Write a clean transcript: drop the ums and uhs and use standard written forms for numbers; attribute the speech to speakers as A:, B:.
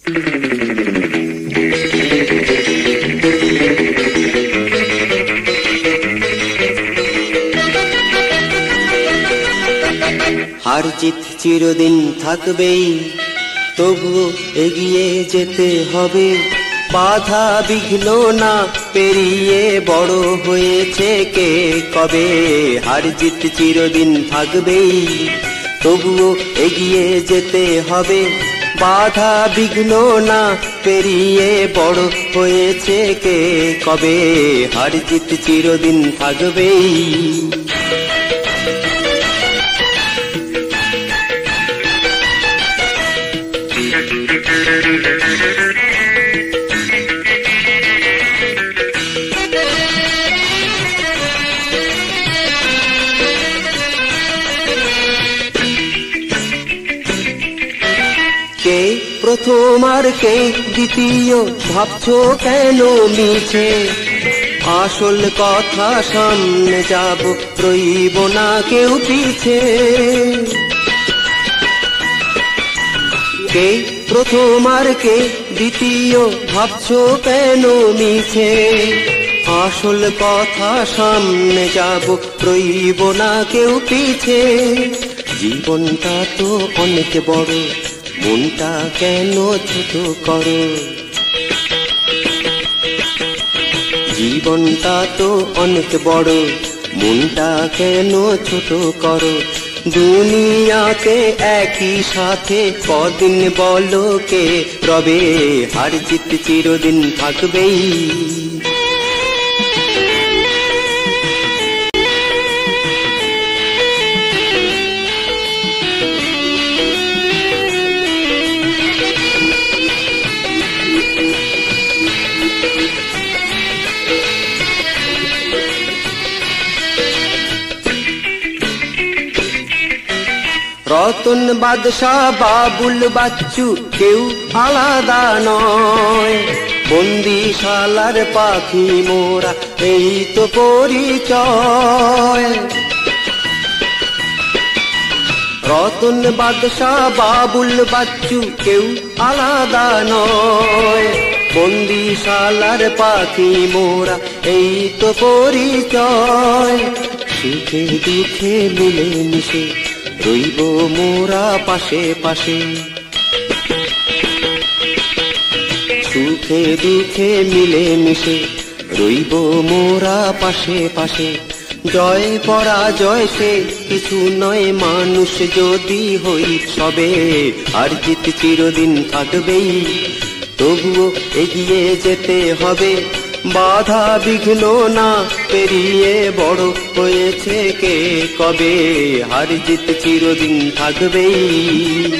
A: হার জিত চিরদিন থাকবেই, তবুও এগিয়ে যেতে হবে। বাধা বিঘ্ন না পেরিয়ে বড় হয়েছে কে কবে। হার জিত চিরদিন থাকবেই, তবুও এগিয়ে যেতে হবে। বাধা বিঘ্ন না পেরিয়ে বড় হয়েছে কে কবে। হার জিত চিরদিন থাকবেই। কে প্রথম আর কে দ্বিতীয় ভাবছো কেন মিছে। আসল কথা সামনে যাব, রইব না কেউ পিছে। কে প্রথম আর কে দ্বিতীয় ভাবছো কেন মিছে। আসল কথা সামনে যাব, রইব না কেউ পিছে। জীবনটা তো অনেক বড়, মনটা কেন ছোট করো। জীবনটা তো অনেক বড়, মনটা কেন ছোট করো। দুনিয়াতে একই সাথে কদিন বলো কে রবে। হার জিত চিরদিন থাকবেই। রতন বাদশাহ বাবুল বাচ্চু কেউ আলাদা নয়। বন্দিশালার পাখি মোরা এই তো পরিচয়। রতন বাদশাহ বাবুল বাচ্চু কেউ আলাদা নয়। বন্দিশালার পাখি মোরা এই তো পরিচয়। সুখে দুঃখে মিলে মিশে রইব মোরা পাশে পাশে। সুখে দুঃখে মিলে মিশে রইব মোরা পাশে পাশে। জয় পরাজয় সে কিছু নয়, মানুষ যদি হই সবে। আর জিত চিরদিন থাকবেই, তবুও এগিয়ে যেতে হবে। বাধা বিঘ্ন না পেরিয়ে বড় হয়েছে কে কবে। হার জিত চিরদিন থাকবেই।